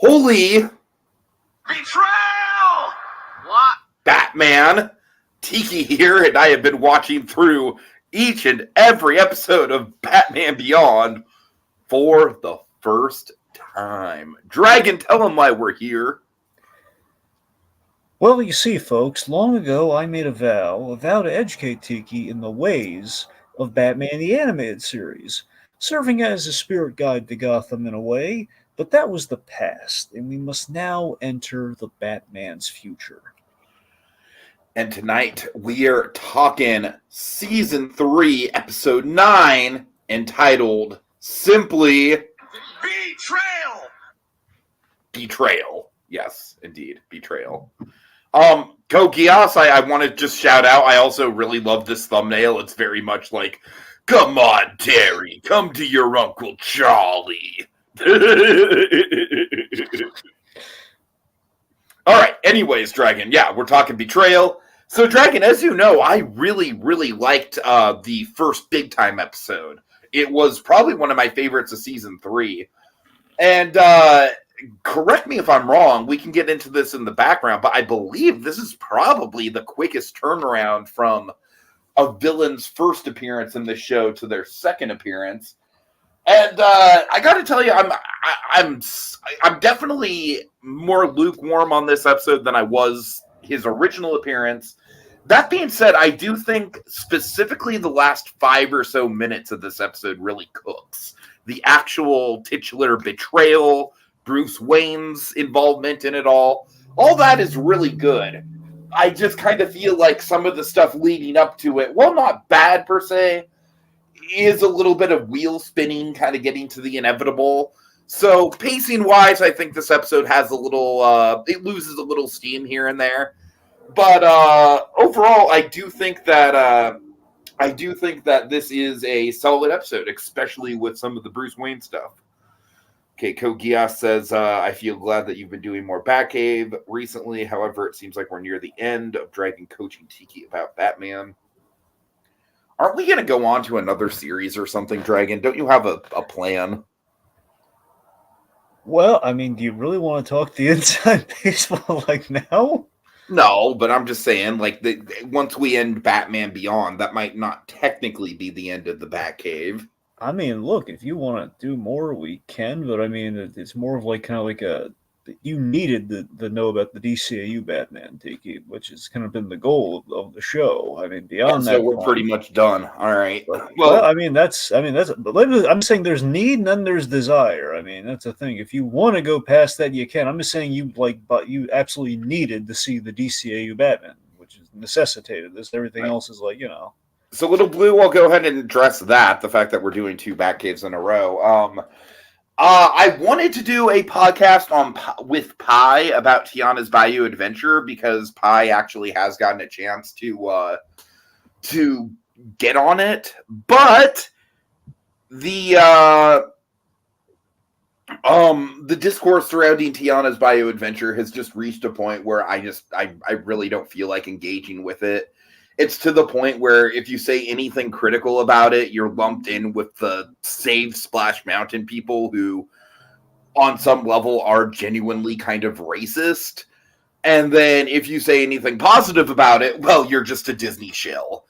Holy Betrayal! What? Batman! Tiki here, and I have been watching through each and every episode of Batman Beyond for the first time. Dragon, tell them why we're here. Well, you see, folks, long ago I made a vow to educate Tiki in the ways of Batman the Animated Series, serving as a spirit guide to Gotham in a way, but that was the past, and we must now enter the Batman's future. And tonight we are talking Season 3, Episode 9, entitled simply Betrayal! Betrayal. Yes, indeed, Betrayal. Kogias, I want to just shout out, I also really love this thumbnail. It's very much like, come on, Terry, come to your Uncle Charlie. Alright, anyways, Dragon, yeah, we're talking Betrayal. So, Dragon, as you know, I really, really liked the first big-time episode. It was probably one of my favorites of Season 3. And, correct me if I'm wrong, we can get into this in the background, but I believe this is probably the quickest turnaround from a villain's first appearance in the show to their second appearance. And I got to tell you, I'm definitely more lukewarm on this episode than I was his original appearance. That being said, I do think specifically the last 5 or so minutes of this episode really cooks. The actual titular betrayal, Bruce Wayne's involvement in it all that is really good. I just kind of feel like some of the stuff leading up to it, while not bad per se, is a little bit of wheel spinning, kind of getting to the inevitable. So pacing wise, I think this episode has a little, it loses a little steam here and there. But overall, I do think that this is a solid episode, especially with some of the Bruce Wayne stuff. Okay, Kogias says, I feel glad that you've been doing more Batcave recently. However, it seems like we're near the end of Dragon coaching Tiki about Batman. Aren't we going to go on to another series or something, Dragon? Don't you have a plan? Well, I mean, do you really want to talk the inside baseball like now? No, but I'm just saying, like, once we end Batman Beyond, that might not technically be the end of the Batcave. I mean, look, if you want to do more, we can, but I mean, it's more of like kind of like you needed the know about the DCAU Batman, Tiki, which has kind of been the goal of the show. I mean, beyond that, so we're pretty much done. All right. Well, but I'm saying there's need and then there's desire. I mean, that's the thing. If you want to go past that, you can. I'm just saying but you absolutely needed to see the DCAU Batman, which is necessitated this. Everything else is like, So, Little Blue, I'll go ahead and address that, the fact that we're doing 2 Batcaves in a row. I wanted to do a podcast with Pi about Tiana's Bayou Adventure because Pi actually has gotten a chance to get on it, but the discourse surrounding Tiana's Bayou Adventure has just reached a point where I really don't feel like engaging with it. It's to the point where if you say anything critical about it, you're lumped in with the Save Splash Mountain people who, on some level, are genuinely kind of racist. And then if you say anything positive about it, well, you're just a Disney shill.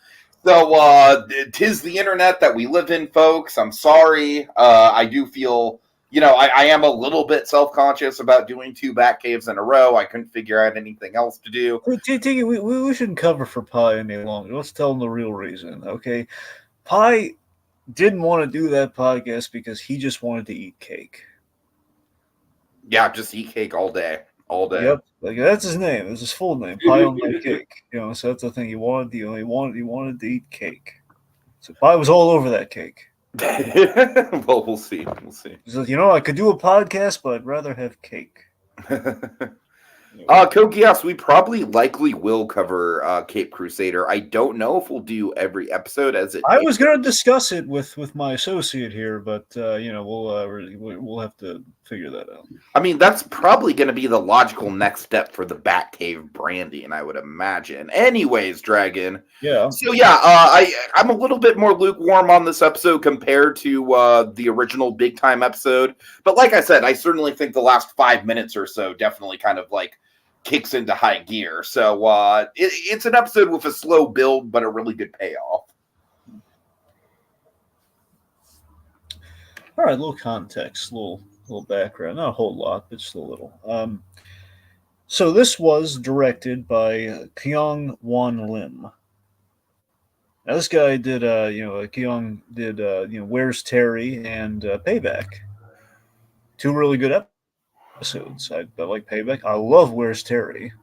So, 'tis the internet that we live in, folks. I'm sorry. I do feel... I am a little bit self-conscious about doing 2 Batcaves in a row. I couldn't figure out anything else to do. Tiki, we shouldn't cover for Pi any longer. Let's tell him the real reason, okay? Pi didn't want to do that podcast because he just wanted to eat cake. Yeah, just eat cake all day. All day. Yep, like that's his name. That's his full name. Pi on my cake. So that's the thing. He wanted to eat cake. So Pi was all over that cake. Well, we'll see. He says, I could do a podcast, but I'd rather have cake. Coke, yes, we probably likely will cover Cape Crusader. I don't know if we'll do every episode as it I airs. was going to discuss it with my associate here, but we'll have to figure that out. I mean, that's probably going to be the logical next step for the Batcave branding, I would imagine. Anyways, Dragon. Yeah. So yeah, I'm a little bit more lukewarm on this episode compared to the original big time episode. But like I said, I certainly think the last 5 minutes or so definitely kind of like kicks into high gear. So it's an episode with a slow build, but a really good payoff. All right, a little context, little background, not a whole lot, but just a little. So this was directed by Kyung Won Lim. Now this guy did, Kyung did, Where's Terry and Payback. Two really good episodes. I like Payback. I love Where's Terry.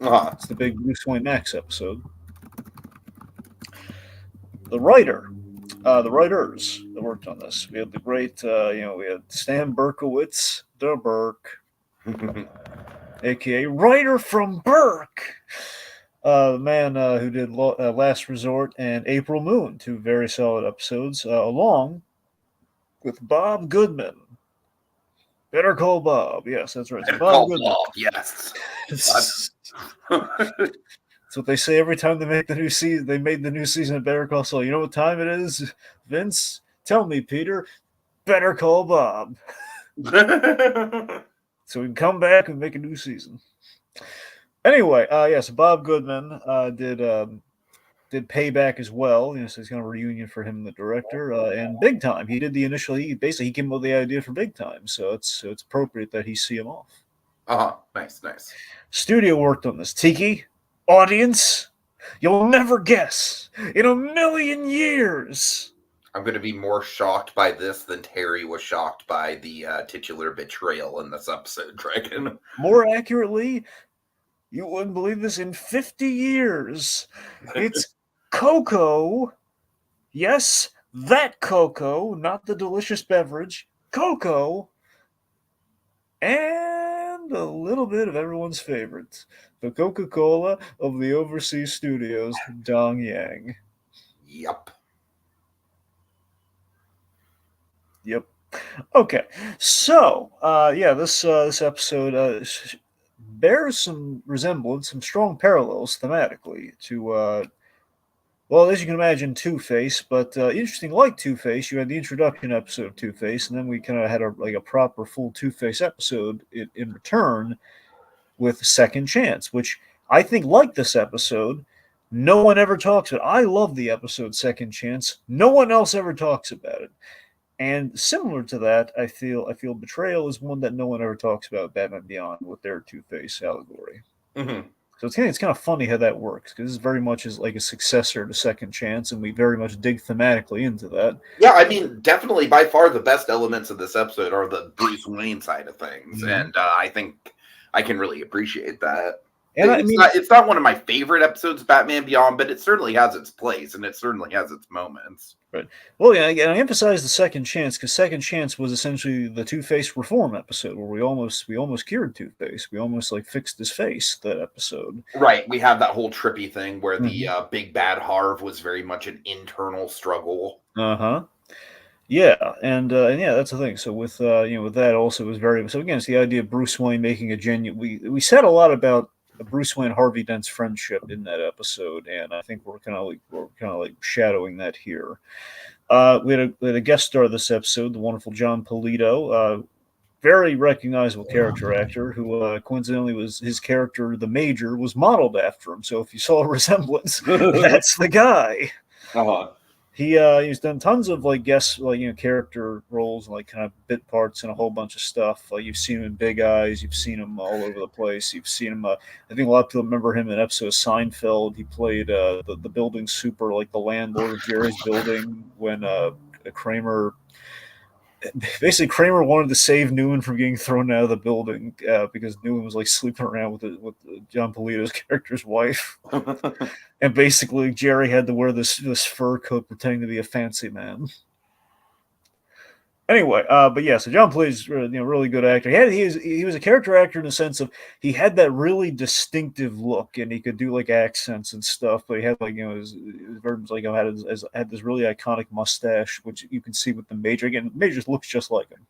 Uh-huh. It's the big Bruce Wayne Max episode. The writers that worked on this. We had the great, we had Stan Berkowitz, the Burke, aka writer from Burke, the man who did Last Resort and April Moon, two very solid episodes, along with Bob Goodman. Better Call Bob. Yes, that's right. Better Bob Call Goodman. Bob, yes. That's what they say every time they make the new season. They made the new season of Better Call Saul. You know what time it is, Vince? Tell me, Peter. Better Call Bob. So we can come back and make a new season. Anyway, yes, Bob Goodman did Payback as well. So it's kind of a reunion for him and the director. And Big Time, he did the initial. He came up with the idea for Big Time, so it's appropriate that he see him off. Nice. Studio worked on this. Tiki, audience, you'll never guess in a million years. I'm going to be more shocked by this than Terry was shocked by the titular betrayal in this episode, Dragon. More accurately, you wouldn't believe this, in 50 years. It's cocoa. Yes, that cocoa, not the delicious beverage. Cocoa. And a little bit of everyone's favorite, the Coca-Cola of the overseas studios, Dong Yang. Yep. Okay, so this episode bears some resemblance, some strong parallels thematically to, as you can imagine, Two-Face. But interesting, like Two-Face, you had the introduction episode of Two-Face, and then we kind of had a proper full Two-Face episode in return with Second Chance, which I think, like this episode, no one ever talks about. I love the episode Second Chance. No one else ever talks about it. And similar to that, I feel Betrayal is one that no one ever talks about, Batman Beyond, with their Two-Face allegory. Mm-hmm. So it's kind of funny how that works, because this is very much like a successor to Second Chance, and we very much dig thematically into that. Yeah, I mean, definitely by far the best elements of this episode are the Bruce Wayne side of things, and I think I can really appreciate that. And it's not one of my favorite episodes of Batman Beyond, but it certainly has its place, and it certainly has its moments. Right. Well, yeah, and I emphasize the Second Chance because Second Chance was essentially the Two-Face reform episode where we almost cured Two-Face. We almost fixed his face that episode. Right. We have that whole trippy thing where the big bad Harv was very much an internal struggle. Yeah, and that's the thing. So with that also was very. So again, it's the idea of Bruce Wayne making a genuine. We said a lot about Bruce Wayne Harvey Dent's friendship in that episode, and I think we're kind of shadowing that here. We had a guest star this episode, the wonderful John Polito, very recognizable character actor who coincidentally was his character, the Major, was modeled after him. So if you saw a resemblance, that's the guy. He's done tons of guest character roles and kind of bit parts and a whole bunch of stuff. You've seen him in Big Eyes, you've seen him all over the place. You've seen him. I think a lot of people remember him in an episode of Seinfeld. He played the building super, the landlord of Jerry's building when Kramer wanted to save Newman from getting thrown out of the building because Newman was sleeping around with John Polito's character's wife. And basically, Jerry had to wear this fur coat pretending to be a fancy man. Anyway, but yeah, so John Cleese's really good actor. He was a character actor in the sense of he had that really distinctive look, and he could do like accents and stuff. But he had like his verbs like had this really iconic mustache, which you can see with the Major. Again, Major looks just like him.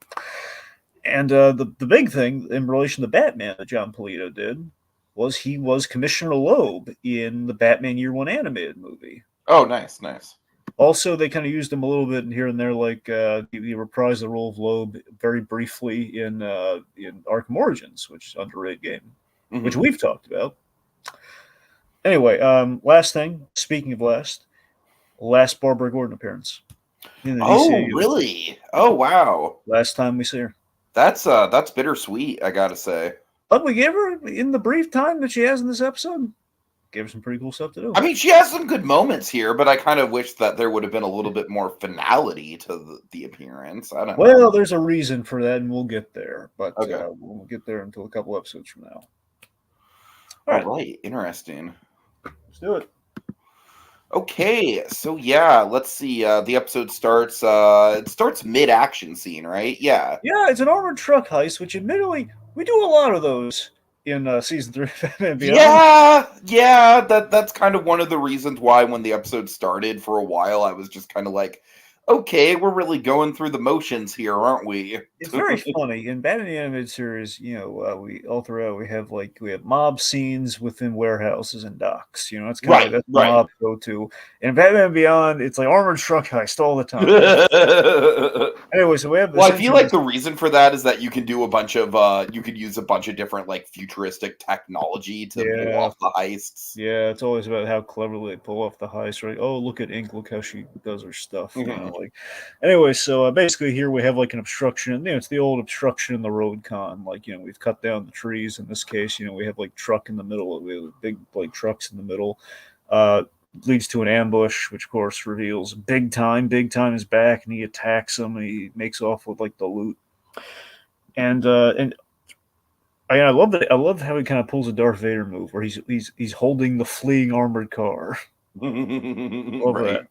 And the big thing in relation to Batman that John Polito did was he was Commissioner Loeb in the Batman Year One animated movie. Oh, nice, nice. Also, they kind of used him a little bit here and there, like he reprised the role of Loeb very briefly in Arkham Origins, which is an underrated game, which we've talked about. Anyway, last thing. Speaking of last Barbara Gordon appearance in the Oh, DCU. really? Oh, wow. Last time we see her. That's bittersweet, I gotta say. But we gave her in the brief time that she has in this episode. Gave her some pretty cool stuff to do. I mean, she has some good moments here, but I kind of wish that there would have been a little bit more finality to the appearance. I don't know. Well, there's a reason for that, and we'll get there. But Okay. we'll get there until a couple episodes from now. All right. Interesting. Let's do it. Okay, so yeah, let's see. The episode starts. It starts mid-action scene, right? Yeah. Yeah, it's an armored truck heist, which admittedly we do a lot of those in season 3 of Batman Beyond. Yeah. That's kind of one of the reasons why when the episode started for a while, I was just kind of like, okay, we're really going through the motions here, aren't we? It's very funny in Batman the Animated Series. We all throughout we have mob scenes within warehouses and docks. That's kind of that's the mob go to. In Batman Beyond, it's like armored truck heist all the time. Anyway, so we have. Well, I feel like the reason for that is that you can do a bunch of you could use a bunch of different like futuristic technology to pull off the heists. Yeah, it's always about how cleverly they pull off the heist. Right? Oh, look at Ink. Look how she does her stuff. Anyway, so basically here we have like an obstruction. It's the old obstruction in the road con. We've cut down the trees. In this case, we have like truck in the middle. We have big like trucks in the middle. Leads to an ambush, which of course reveals Big Time. Big Time is back, and he attacks him. And he makes off with like the loot. And I love that. I love how he kind of pulls a Darth Vader move, where he's holding the fleeing armored car. Right.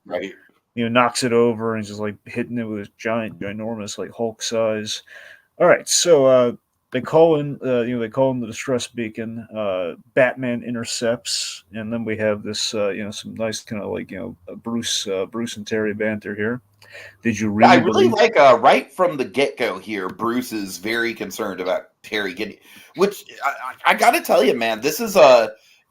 Knocks it over and just like hitting it with his ginormous like Hulk size. All right, so they call in the distress beacon. Batman intercepts, and then we have this some nice kind of like Bruce and Terry banter here. Did you really? I really like right from the get-go here. Bruce is very concerned about Terry getting, which I got to tell you, man, this is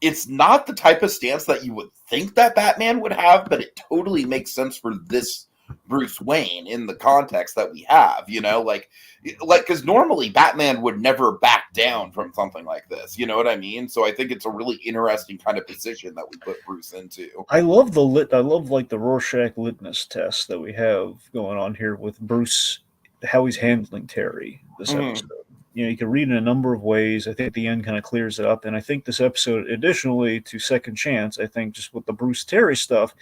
it's not the type of stance that you would think that Batman would have, but it totally makes sense for this Bruce Wayne in the context that we have, because normally Batman would never back down from something like this. You know what I mean? So I think it's a really interesting kind of position that we put Bruce into. I love the Rorschach litmus test that we have going on here with Bruce, how he's handling Terry this episode. You can read in a number of ways. I think the end kind of clears it up. And I think this episode, additionally to Second Chance, I think just with the Bruce Terry stuff,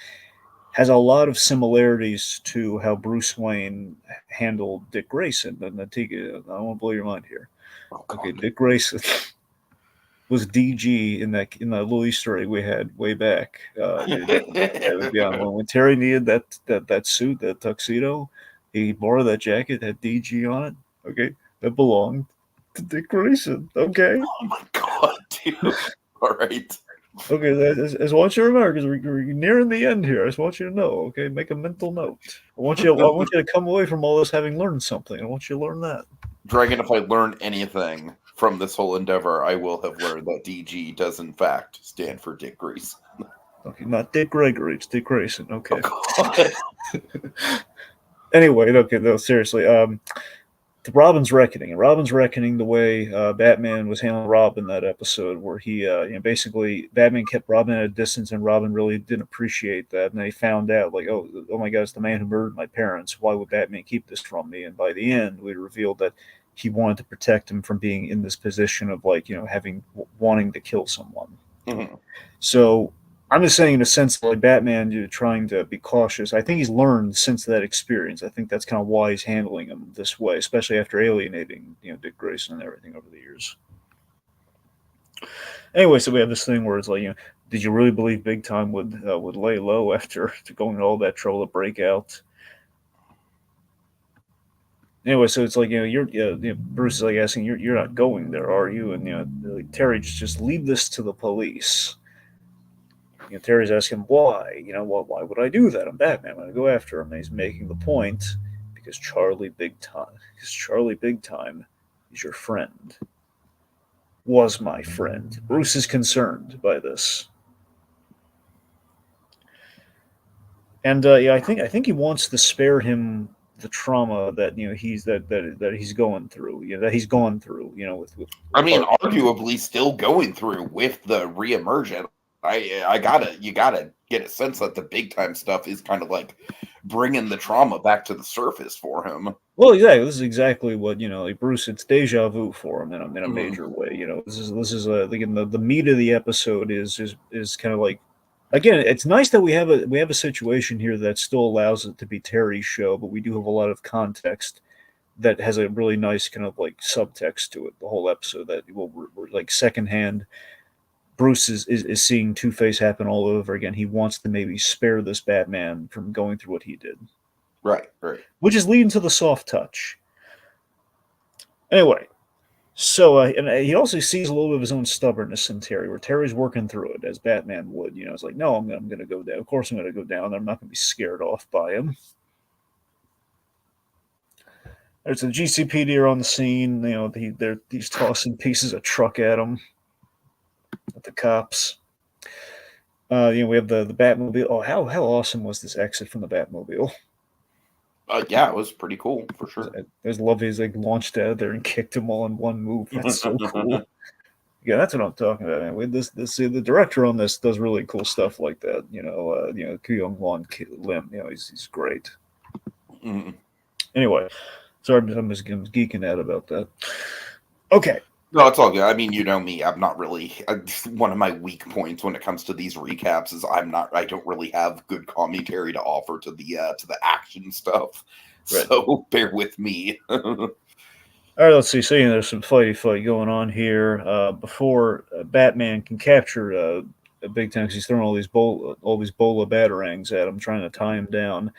has a lot of similarities to how Bruce Wayne handled Dick Grayson. And I want to blow your mind here. Okay, Dick Grayson was DG in that little Easter egg we had way back. When Terry needed that suit, that tuxedo, he borrowed that jacket, had DG on it. Okay, that belonged to Dick Grayson. Okay. Oh my god, dude! All right. Okay, I just want you to remember, because we're nearing the end here. I just want you to know. Okay, make a mental note. I want you to come away from all this having learned something. I want you to learn that. Dragon, if I learned anything from this whole endeavor, I will have learned that DG does in fact stand for Dick Grayson. Okay, not Dick Gregory. It's Dick Grayson. Okay. Oh, Anyway, okay, no, seriously. Robin's Reckoning. And Robin's Reckoning, the way Batman was handling Robin that episode, where he, basically Batman kept Robin at a distance, and Robin really didn't appreciate that. And they found out, like, oh my God, it's the man who murdered my parents. Why would Batman keep this from me? And by the end, we revealed that he wanted to protect him from being in this position of wanting to kill someone. Mm-hmm. So I'm just saying, in a sense, like Batman, trying to be cautious. I think he's learned since that experience. I think that's kind of why he's handling him this way, especially after alienating, Dick Grayson and everything over the years. Anyway, so we have this thing where it's like, did you really believe Big Time would lay low after going to all that trouble to break out? Anyway, so it's like Bruce is like asking, you're not going there, are you? And like, Terry just leave this to the police. Terry's asking why. Why would I do that? I'm Batman. I'm going to go after him. And he's making the point because Charlie Big Time. Because Charlie Big Time is your friend. Was my friend. Bruce is concerned by this, and I think he wants to spare him the trauma that he's going through. That he's gone through. I With mean, Harvey. arguably still going through with the reemergent. You gotta get a sense that the big time stuff is kind of like bringing the trauma back to the surface for him. Well, exactly. This is exactly what like Bruce. It's deja vu for him in a Mhm. major way. This is again the meat of the episode is kind of like, again, it's nice that we have a situation here that still allows it to be Terry's show, but we do have a lot of context that has a really nice kind of like subtext to it. The whole episode that we're like secondhand. Bruce is seeing Two Face happen all over again. He wants to maybe spare this Batman from going through what he did, Right, right. which is leading to the soft touch. Anyway, so and he also sees a little bit of his own stubbornness in Terry, where Terry's working through it as Batman would. It's like, no, I'm going to go down. Of course, I'm going to go down. I'm not going to be scared off by him. There's a GCPD on the scene. He's tossing pieces of truck at him, at the cops. We have the Batmobile. Oh, how awesome was this exit from the Batmobile? Yeah, it was pretty cool for sure. I just love he's like launched out of there and kicked them all in one move. That's so cool. Yeah, that's what I'm talking about, man. The director on this does really cool stuff like that. Kyung Won Lim. He's great. Mhm. Anyway, sorry, I'm just geeking out about that. Okay. No, it's all good. I mean, you know me. I'm not really one of my weak points when it comes to these recaps is I don't really have good commentary to offer to the action stuff. Right. So bear with me. All right, let's see. Seeing there's some fight going on here before Batman can capture Big Time, because he's throwing all these bola batarangs at him, trying to tie him down.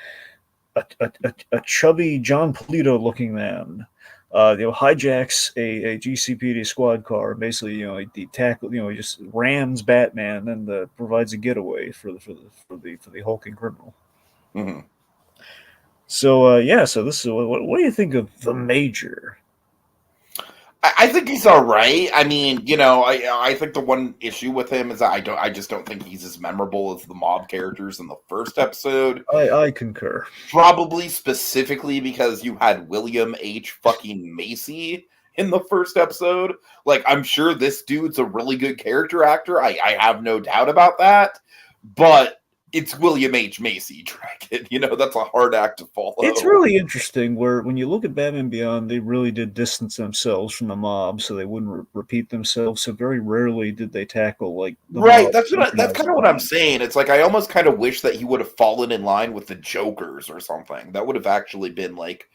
A chubby John Polito looking man, hijacks a GCPD squad car. Basically, he tackle, he just rams Batman and provides a getaway for the hulking criminal. Mhm. So so this is what do you think of the Major? I think he's all right. I mean, I think the one issue with him is that I just don't think he's as memorable as the mob characters in the first episode. I concur. Probably specifically because you had William H. fucking Macy in the first episode. Like, I'm sure this dude's a really good character actor. I have no doubt about that. But it's William H. Macy, Dragon. That's a hard act to follow. It's really interesting where when you look at Batman Beyond, they really did distance themselves from the mob so they wouldn't repeat themselves. So very rarely did they tackle like the Right, mob. that's kind of what I'm saying. It's like I almost kind of wish that he would have fallen in line with the Jokers or something. That would have actually been like,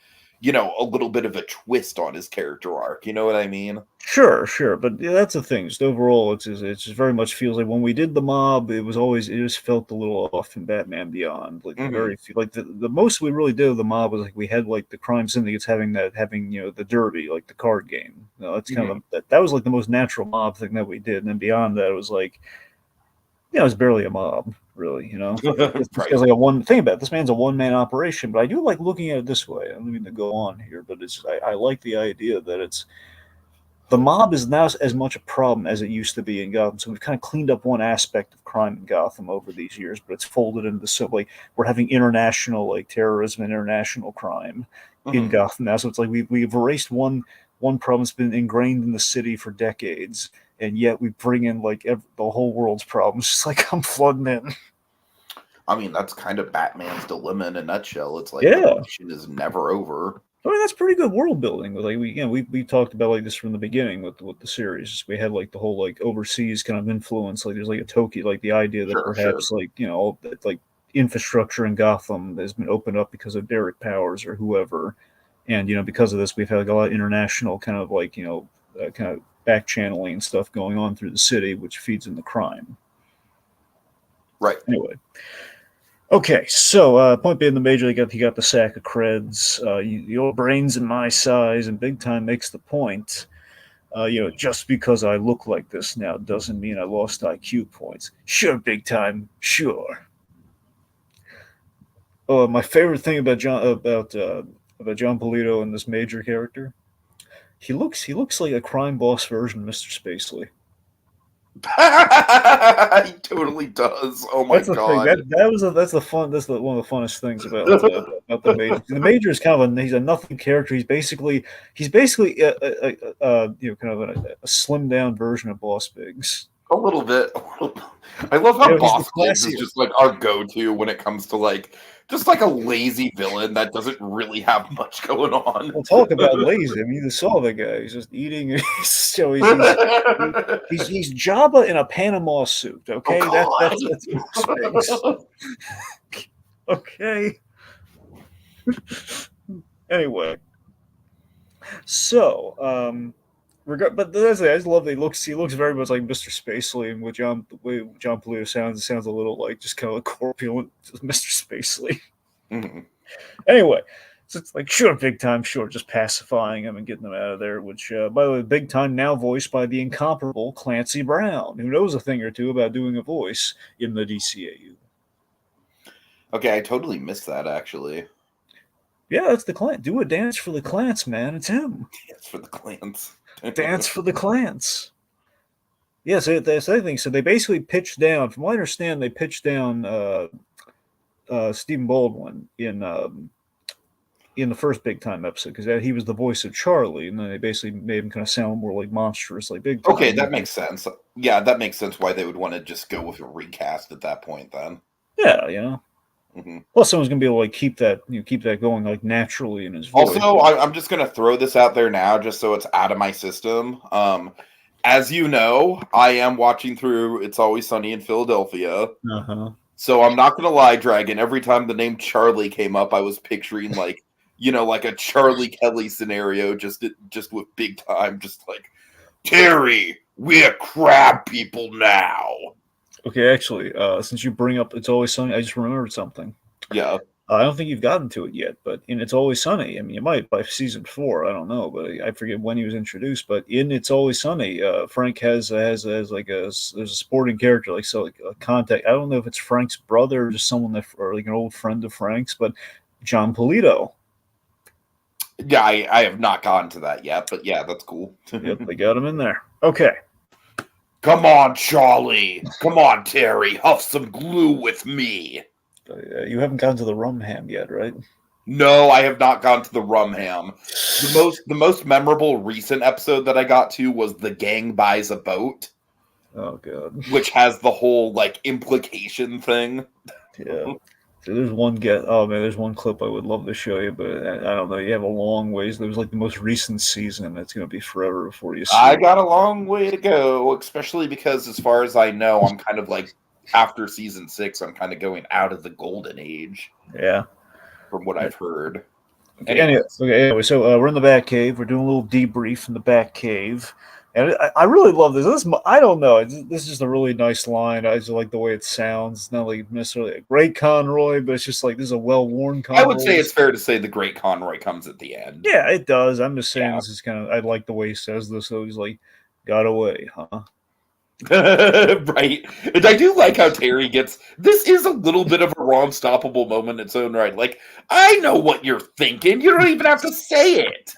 a little bit of a twist on his character arc. You know what I mean? Sure, but that's the thing. Just overall, it's just very much feels like when we did the mob, it just felt a little off in Batman Beyond. Like Mhm. very few, like the most we really did of the mob was like we had like the crime syndicates having the derby, like the card game. That's kind of that was like the most natural mob thing that we did. And then beyond that, it was like, it's barely a mob, really. This Right. guy's like a one thing about it, this man's a one man operation. But I do like looking at it this way. I don't mean to go on here, but I like the idea that it's. The mob is now as much a problem as it used to be in Gotham. So we've kind of cleaned up one aspect of crime in Gotham over these years, but it's folded into like we're having international like terrorism and international crime in Mhm. Gotham now. So it's like we've erased one problem that's been ingrained in the city for decades, and yet we bring in like the whole world's problems. Just like I'm flooding in. I mean, that's kind of Batman's dilemma in a nutshell. It's like Yeah. the mission is never over. I mean, that's pretty good world building. Like we talked about like this from the beginning with the series. We had like the whole like overseas kind of influence. Like there's like a Tokyo, like the idea that Sure. perhaps like that like infrastructure in Gotham has been opened up because of Derek Powers or whoever, and because of this we've had like a lot of international kind of like kind of back channeling and stuff going on through the city, which feeds into crime. Right. Anyway. Okay, so point being, the major he got the sack of creds. Your brain's in my size, and Big Time makes the point. Just because I look like this now doesn't mean I lost IQ points. Sure, Big Time, sure. My favorite thing about John Polito and this major character, he looks like a crime boss version of Mr. Spacely. He totally does. Oh my That's the thing. god. That's one of the funnest things about the major. The major is kind of he's a nothing character. He's basically kind of a slimmed down version of Boss Biggs. A little bit. I love how He's the Boss Biggs is classier. just like our go-to when it comes to like just like a lazy villain that doesn't really have much going on. We'll talk about lazy. I mean, you saw the guy. He's just eating. He's Jabba in a Panama suit. Okay, Oh that's Boss Biggs. Okay. Anyway, so but that's it. I just love that he looks very much like Mr. Spacely, and with John Polito sounds a little like just kind of like corpulent Mr. Spacely. God. Anyway, so it's like sure, Big Time, sure, just pacifying him and getting them out of there. Which, by the way, Big Time now voiced by the incomparable Clancy Brown, who knows a thing or two about doing a voice in the DCAU. Okay, I totally missed that actually. Yeah, that's the Clan. Do a dance for the Clans, man. It's him. It's for the clans. Dance for the Clans. Yes, that's the thing. So they basically pitched down. From what I understand, they pitched down Stephen Baldwin in the first Big Time episode because he was the voice of Charlie, and then they basically made him kind of sound more like monstrous, like Big Time. Okay, that makes sense. Yeah, that makes sense why they would want to just go with a recast at that point then. Yeah. Mm-hmm. Plus, someone's gonna be able to like keep that going like naturally in his voice. Also, I'm just gonna throw this out there now, just so it's out of my system. As you know, I am watching through It's Always Sunny in Philadelphia. Uh-huh. So I'm not gonna lie, Dragon. Every time the name Charlie came up, I was picturing like like a Charlie Kelly scenario, just with Big Time, just like Terry, we're crab people now. Okay, actually, since you bring up It's Always Sunny, I just remembered something. Yeah. I don't think you've gotten to it yet, but in It's Always Sunny, I mean, you might by season 4, I don't know, but I forget when he was introduced. But in It's Always Sunny, Frank has there's a supporting character, like a contact. I don't know if it's Frank's brother or just someone or like an old friend of Frank's, but John Polito. Yeah, I have not gotten to that yet, but yeah, that's cool. Yep, they got him in there. Okay. Come on, Charlie. Come on, Terry. Huff some glue with me. You haven't gotten to the rum ham yet, right? No, I have not gone to the rum ham. The most memorable recent episode that I got to was The Gang Buys a Boat. Oh god. Which has the whole like implication thing. Yeah. So there's one there's one clip I would love to show you, but I don't know. You have a long ways. There was like the most recent season. It's going to be forever before you see I it. got a long way to go, especially because as far as I know, I'm kind of like after season 6, I'm kind of going out of the golden age. Yeah. From what I've heard. Anyway, so we're in the back cave. We're doing a little debrief in the back cave. And I really love this. I don't know. This is just a really nice line. I just like the way it sounds. It's not like necessarily a great Conroy, but it's just like this is a well-worn Conroy. I would say it's fair to say the great Conroy comes at the end. Yeah, it does. I'm just saying this is kind of. I like the way he says this. So he's like, "Got away, huh?" Right. And I do like how Terry gets. This is a little bit of a raw, unstoppable moment in its own right. Like, I know what you're thinking. You don't even have to say it.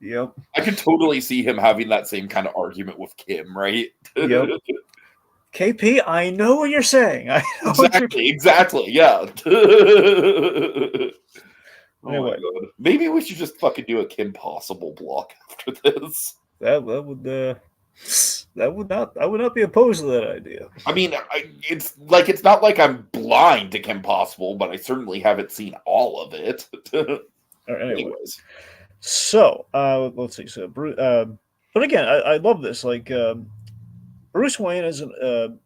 Yep. I could totally see him having that same kind of argument with Kim, right? Yep. KP, I know what you're saying. Exactly. Yeah. Anyway, maybe we should just fucking do a Kim Possible block after this. That would not be opposed to that idea. I mean, it's not like I'm blind to Kim Possible, but I certainly haven't seen all of it. Anyways. So, let's see. So, but again, I love this. Like, Bruce Wayne isn't.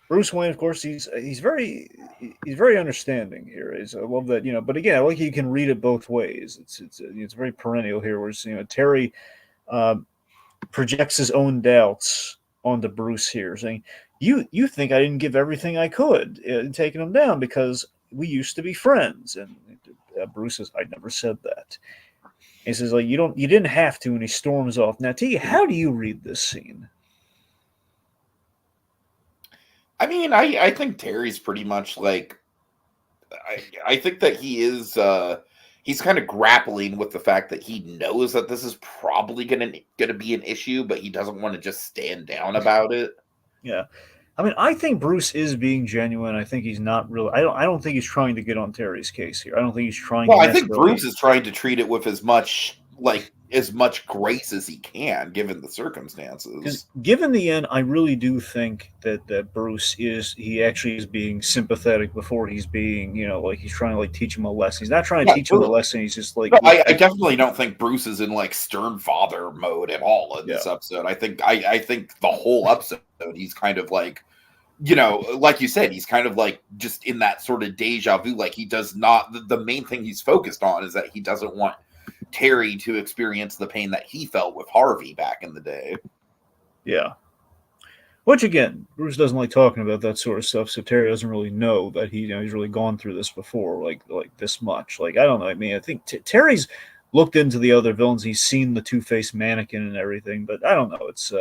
Bruce Wayne, of course, he's very understanding here. I love that, But again, I like you can read it both ways. It's very perennial here. Where Terry projects his own doubts onto Bruce here, saying, you think I didn't give everything I could in taking him down because we used to be friends. And Bruce says, I never said that. He says, like, you didn't have to, and he storms off. Now, T, how do you read this scene? I mean, I think Terry's pretty much like, I think that he is, he's kind of grappling with the fact that he knows that this is probably gonna be an issue, but he doesn't want to just stand down about it. Yeah. I mean, I think Bruce is being genuine. I think he's not really. I don't think he's trying to get on Terry's case here. I don't think he's trying. Well, to I think Bruce is trying to treat it with as much grace as he can, given the circumstances. Given the end, I really do think that Bruce actually is being sympathetic before he's being, like he's trying to like teach him a lesson. He's not trying to teach him a lesson. He's just like. No, I definitely don't think Bruce is in like stern father mode at all in this episode. I think the whole episode he's kind of like, like you said, he's kind of like just in that sort of deja vu. Like he does not. The main thing he's focused on is that he doesn't want Terry to experience the pain that he felt with Harvey back in the day. Yeah. Which again, Bruce doesn't like talking about that sort of stuff, so Terry doesn't really know that he's really gone through this before, like this much. Like I don't know. I mean, I think Terry's looked into the other villains. He's seen the Two-Face mannequin and everything, but I don't know. It's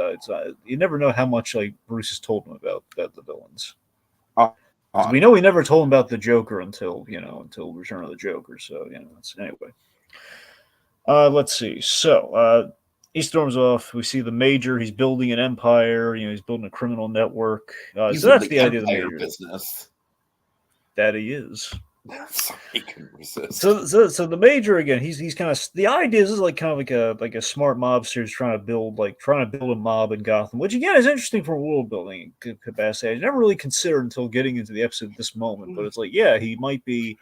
you never know how much like Bruce has told him about the villains. We know he never told him about the Joker until Return of the Joker. So anyway. Let's see. So he storms off. We see the Major. He's building an empire. He's building a criminal network. So that's the idea of the Major business. That he is. So he can resist. So the Major again. He's kind of the idea is like kind of like a smart mobster who's trying to build a mob in Gotham, which again is interesting for world building capacity. I never really considered until getting into the episode at this moment, but it's like he might be.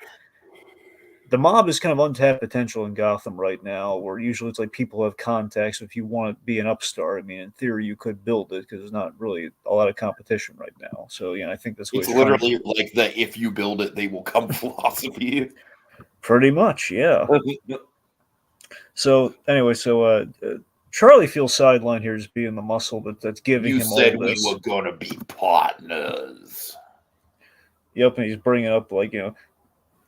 The mob is kind of untapped potential in Gotham right now, where usually it's like people have contacts. If you want to be an upstart, I mean, in theory, you could build it because there's not really a lot of competition right now. So, I think that's what it's literally like the if you build it, they will come philosophy. Pretty much, yeah. So, anyway, Charlie feels sidelined here as being the muscle that's giving him all this. You said we were going to be partners. Yep, and he's bringing up, like,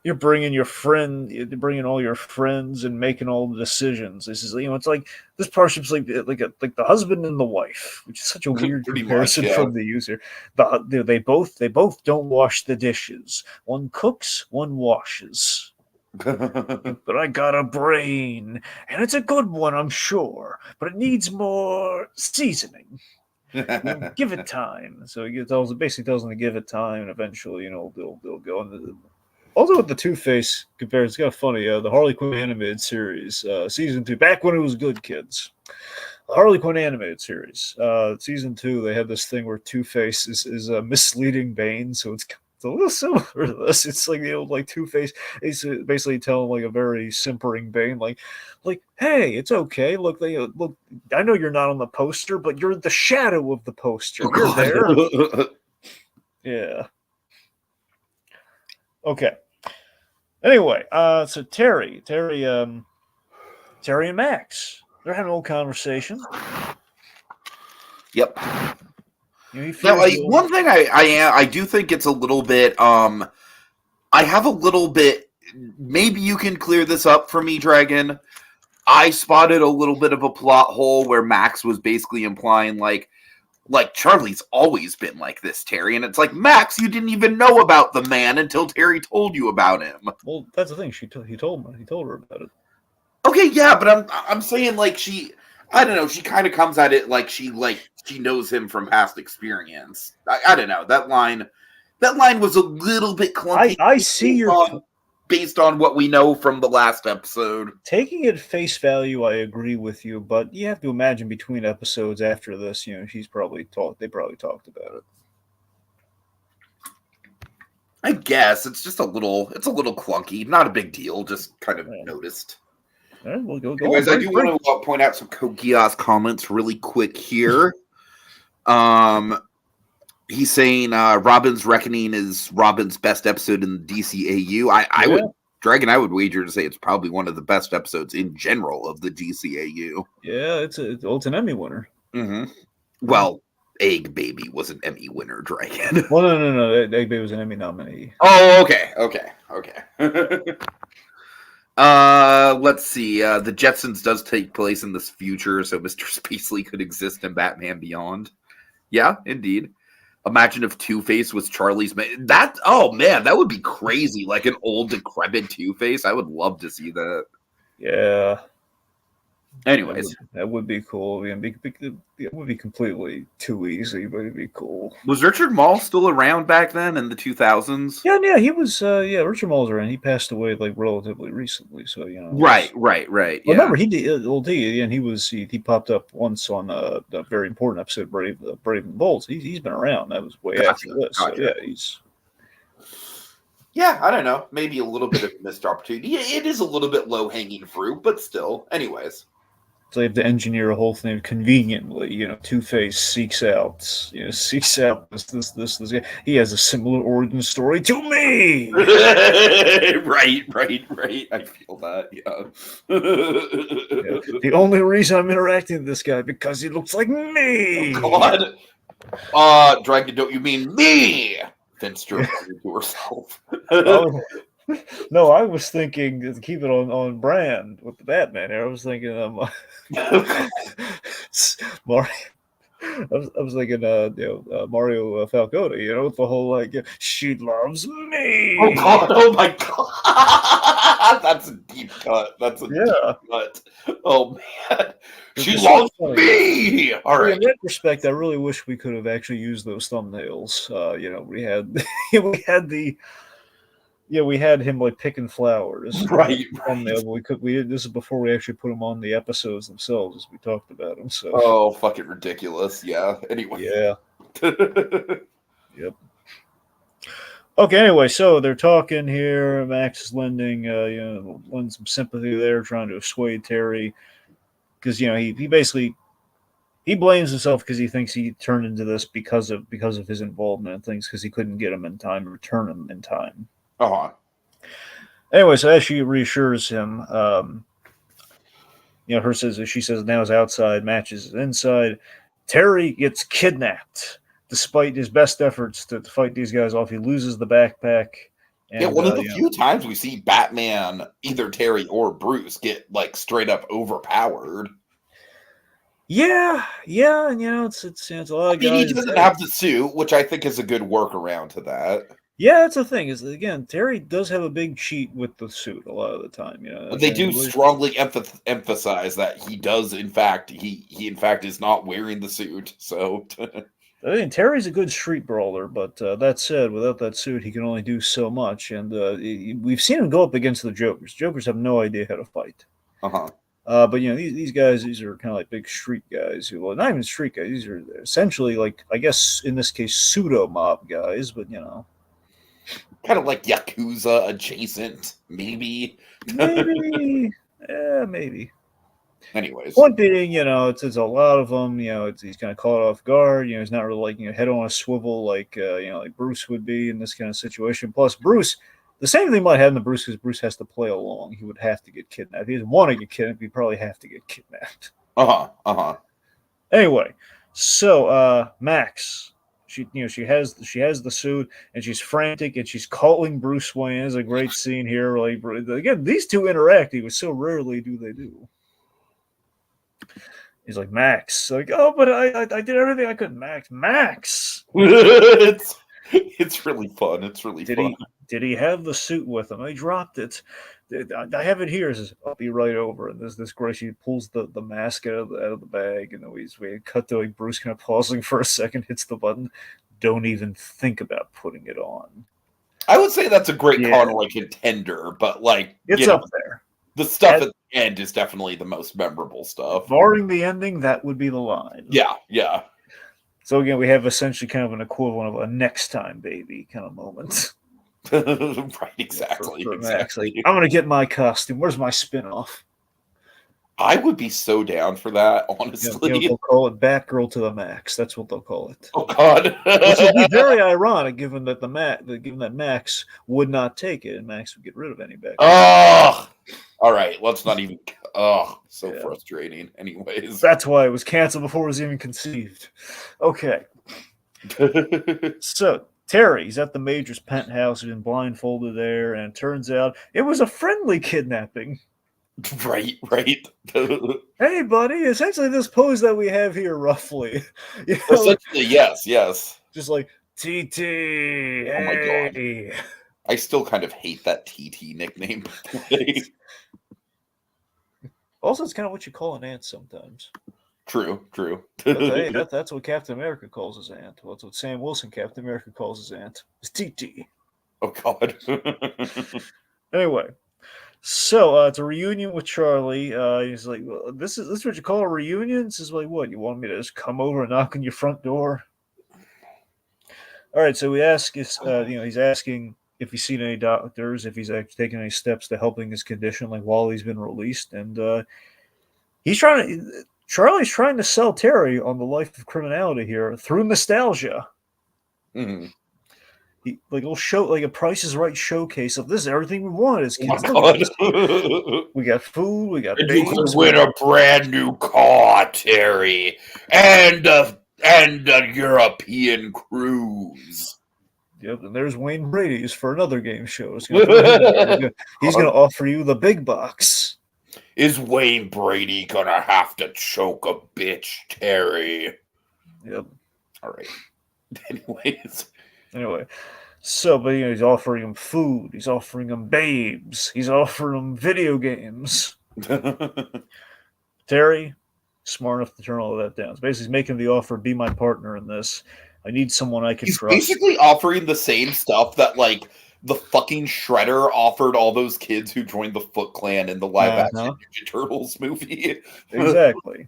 you're bringing your friend, you're bringing all your friends and making all the decisions. This is, it's like this partnership's like the husband and the wife, which is such a weird comparison from the user. They both don't wash the dishes. One cooks, one washes. But I got a brain, and it's a good one, I'm sure. But it needs more seasoning. Give it time. So he basically tells them to give it time, and eventually, they'll go. And also with the Two-Face comparison, it's kind of funny. The Harley Quinn animated series, season 2, back when it was good, kids. The Harley Quinn animated series, season 2, they have this thing where Two-Face is misleading Bane, so it's a little similar to this. It's like the old Two-Face. He's basically telling like a very simpering Bane, like, hey, it's okay. Look, look. I know you're not on the poster, but you're the shadow of the poster. You're there. Yeah. Okay. Anyway, so Terry and Max, they're having a little conversation. Yep. Now, one thing I do think it's a little bit. I have a little bit. Maybe you can clear this up for me, Dragon. I spotted a little bit of a plot hole where Max was basically implying like Charlie's always been like this, Terry, and it's like, Max, you didn't even know about the man until Terry told you about him. Well, that's the thing. He told her about it. Okay, yeah, but I'm saying like I don't know. She kind of comes at it like she knows him from past experience. I don't know. That line was a little bit clunky. I see your based on what we know from the last episode. Taking it face value, I agree with you, but you have to imagine between episodes after this, they probably talked about it. I guess it's just a little clunky. Not a big deal. Just kind of noticed. Right, we'll go Anyways, I do want to point out some Kogias comments really quick here. He's saying Robin's Reckoning is Robin's best episode in the DCAU. I would, Dragon, I would wager to say it's probably one of the best episodes in general of the DCAU. Yeah, it's an Emmy winner. Mm-hmm. Well, Egg Baby was an Emmy winner, Dragon. Well, no. Egg Baby was an Emmy nominee. Oh, okay. Let's see. The Jetsons does take place in this future, so Mr. Spacely could exist in Batman Beyond. Yeah, indeed. Imagine if Two-Face was Charlie's man. That would be crazy. Like an old, decrepit Two-Face. I would love to see that. Yeah. Anyways. That would be cool. It would be completely too easy, but it'd be cool. Was Richard Mall still around back then in the 2000s? Yeah, he was. Richard Mall's around. He passed away like relatively recently, so you know. Right. Yeah. Remember, he did. And he popped up once on a very important episode, Brave and Bold. He's been around. That was way after this. Gotcha. So yeah, he's. Yeah, I don't know. Maybe a little bit of a missed opportunity. It is a little bit low hanging fruit, but still. Anyways. So they have to engineer a whole thing conveniently. You know, Two-Face seeks out this guy. He has a similar origin story to me. Right. I feel that. Yeah. The only reason I'm interacting with this guy because he looks like me. Oh, God. Dragon, don't you mean me? Finster to herself. No, I was thinking to keep it on brand with the Batman here. I was thinking Mario. I was thinking Mario Falcone. You know, with the whole she loves me. Oh God! Oh my God! That's a deep cut. Deep cut. Oh man, she loves me. All right. In that respect, I really wish we could have actually used those thumbnails. We had him like picking flowers. Right. This is before we actually put him on the episodes themselves, as we talked about him. So. Oh, fucking ridiculous! Yeah. Anyway. Yeah. Yep. Okay. Anyway, so they're talking here. Max is lending some sympathy there, trying to assuade Terry, because he basically blames himself because he thinks he turned into this because of his involvement in things, because he couldn't get him in time, return him in time. Anyway, so as she reassures him, she says now is outside, matches is inside. Terry gets kidnapped despite his best efforts to fight these guys off. He loses the backpack. And, one of the few times we see Batman, either Terry or Bruce, get like straight up overpowered. Yeah, and it's a lot of guys. He doesn't have the suit, which I think is a good workaround to that. Yeah, that's the thing. Is again, Terry does have a big cheat with the suit a lot of the time. But they do strongly emphasize that he does, in fact, he in fact is not wearing the suit. So, I mean, Terry's a good street brawler, but that said, without that suit, he can only do so much. And we've seen him go up against the Jokers. Jokers have no idea how to fight. But these guys, these are kind of like big street guys who, not even street guys. These are essentially like, I guess in this case, pseudo mob guys. But kind of like Yakuza adjacent, maybe. Maybe. Anyways, point being, it's a lot of them. He's kind of caught off guard. He's not really like head on a swivel like like Bruce would be in this kind of situation. Plus, Bruce, the same thing might happen to Bruce because Bruce has to play along. He would have to get kidnapped. If he doesn't want to get kidnapped, he'd probably have to get kidnapped. Anyway, so Max. She has the suit, and she's frantic, and she's calling Bruce Wayne. It's a great scene here. Like, again, these two interacting, so rarely do they do. He's like, Max, like, oh, but I did everything I could. Max. It's really fun. It's really fun. Did he have the suit with him? He dropped it. I have it here. He says, I'll be right over. And there's this great. She pulls the mask out of the bag, and we cut to like Bruce kind of pausing for a second, hits the button. Don't even think about putting it on. I would say that's a great Conroy contender, but like it's up there. The stuff at the end is definitely the most memorable stuff. Barring the ending, that would be the line. Yeah. So again, we have essentially kind of an equivalent of a next time baby kind of moment. Right, exactly. For Max, like, I'm gonna get my costume. Where's my spin-off? I would be so down for that, honestly. They'll call it Batgirl to the Max. That's what they'll call it. Oh God. Which would be very ironic, given that Max would not take it, and Max would get rid of any Batgirl. Oh, All right, let's not even. Oh, so Yeah. frustrating. Anyways, That's why it was canceled before it was even conceived. Okay. So Terry's at the Major's penthouse. He's been blindfolded there, and it turns out it was a friendly kidnapping. right. Hey, buddy! Essentially, this pose that we have here, roughly, Essentially, yes. just like TT. Oh my god, Hey. I still kind of hate that TT nickname. Also, it's kind of what you call an ant sometimes. True. Hey, that's what Captain America calls his aunt. Well, that's what Sam Wilson, Captain America, calls his aunt. It's TT. Oh god. Anyway, so it's a reunion with Charlie. He's like, well, this is what you call a reunion? This is like, what, you want me to just come over and knock on your front door? All right, so we ask if he's asking if he's seen any doctors, if he's actually taken any steps to helping his condition, like while he's been released, and Charlie's trying to sell Terry on the life of criminality here through nostalgia. Mm-hmm. He'll show like a Price is Right showcase of this is everything we want as kids. Oh my god. We got food, we got And babes, you can win a brand new car, Terry, and a European cruise. Yep, and there's Wayne Brady's for another game show. He's going to offer you the big box. Is Wayne Brady gonna have to choke a bitch, Terry? Yep. All right. Anyway, so but he's offering him food. He's offering him babes. He's offering him video games. Terry, smart enough to turn all of that down. So basically, he's making the offer: be my partner in this. I need someone I can He's trust. basically offering the same stuff that like the fucking Shredder offered all those kids who joined the Foot Clan in the live action Ninja Turtles movie. Exactly.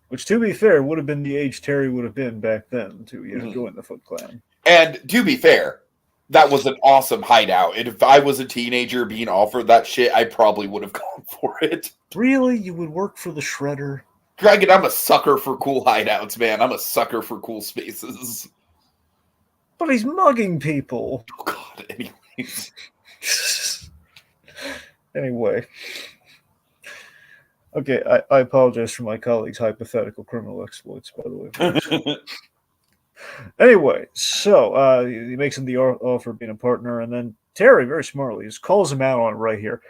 Which, to be fair, would have been the age Terry would have been back then to join the Foot Clan. And to be fair, that was an awesome hideout. And if I was a teenager being offered that shit, I probably would have gone for it. Really? You would work for the Shredder? Dragon, I'm a sucker for cool hideouts, man. I'm a sucker for cool spaces. But he's mugging people. Oh, God, anyways. Anyway. Okay, I apologize for my colleague's hypothetical criminal exploits, by the way. Anyway, so he makes him the offer of being a partner, and then Terry, very smartly, just calls him out on it right here.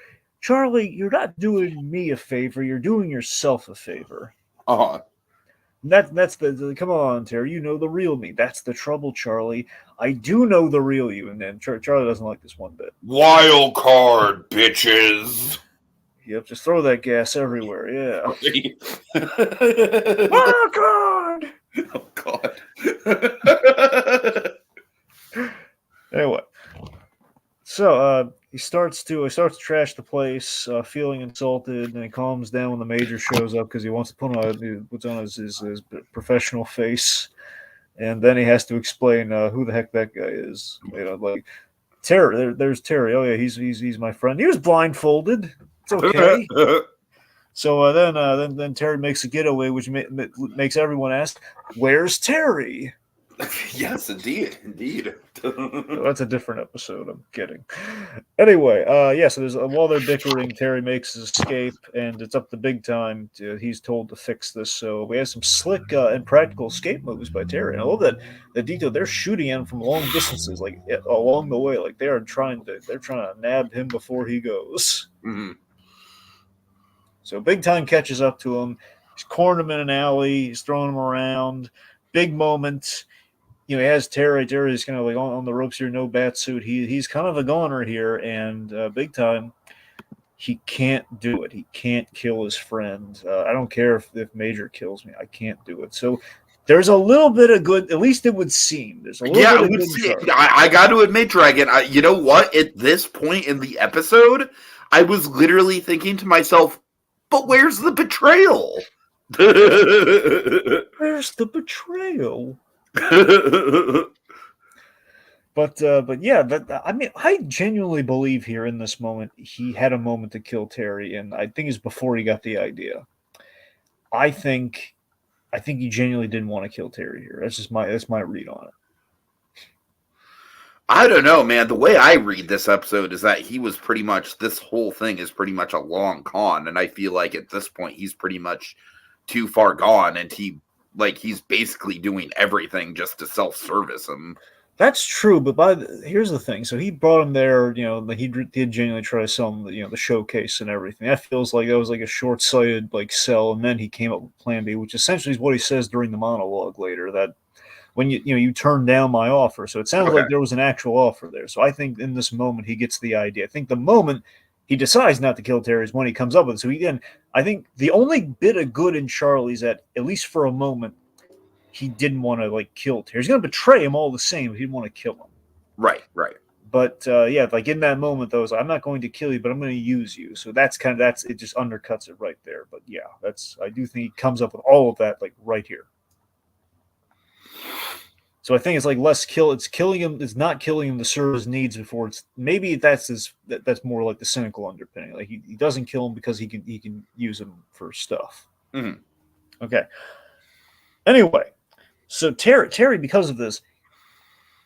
Charlie, you're not doing me a favor, you're doing yourself a favor. Uh-huh. That's the come on, Terry, you know the real me. That's the trouble, Charlie. I do know the real you, and then Charlie doesn't like this one bit. Wild card, bitches. Yep, just throw that gas everywhere, yeah. Wild card! Oh, God. Anyway, so he starts to trash the place, feeling insulted, and he calms down when the Major shows up because he wants to puts on his professional face, and then he has to explain who the heck that guy is. Like Terry. There's Terry. Oh yeah, he's my friend. He was blindfolded. It's okay. So then Terry makes a getaway, which makes everyone ask, "Where's Terry?" Yes, indeed. That's a different episode. I'm kidding. Anyway, so while they're bickering, Terry makes his escape, and it's up to Big Time. He's told to fix this. So we have some slick and practical escape moves by Terry. And I love that the detail. They're shooting him from long distances, like along the way, like they're trying to nab him before he goes. Mm-hmm. So Big Time catches up to him. He's cornered him in an alley. He's throwing him around. Big moment. He has Terry. Terry's kind of like on the ropes here, no bat suit. He's kind of a goner here, and Big Time, he can't do it. He can't kill his friend. I don't care if Major kills me. I can't do it. So there's a little bit of good, at least it would seem. There's a little bit of good. I got to admit, Dragon, you know what? At this point in the episode, I was literally thinking to myself, but where's the betrayal? Where's the betrayal? But yeah, I mean, I genuinely believe here in this moment he had a moment to kill Terry, and I think it's before he got the idea. I think he genuinely didn't want to kill Terry here. That's my read on it. I don't know, man. The way I read this episode is that he was pretty much, this whole thing is pretty much a long con, and I feel like at this point he's pretty much too far gone, and he's basically doing everything just to self-service him. That's true, but here's the thing. So he brought him there, like he did genuinely try to sell him, the showcase and everything. That feels like that was like a short-sighted like sell, and then he came up with Plan B, which essentially is what he says during the monologue later, that when you turned down my offer. So it sounds like there was an actual offer there. So I think in this moment he gets the idea. I think the moment he decides not to kill Terry is when he comes up with it. So I think the only bit of good in Charlie's that, at least for a moment, he didn't want to like kill Terry. He's going to betray him all the same, but he didn't want to kill him. Right. But yeah, like in that moment, though, I'm not going to kill you, but I'm going to use you. So it just undercuts it right there. But yeah, I do think he comes up with all of that like right here. So I think it's like less kill. It's killing him. It's not killing him to serve his needs before. Maybe that's more like the cynical underpinning. Like he doesn't kill him because he can use him for stuff. Mm-hmm. Okay. Anyway, so Terry because of this,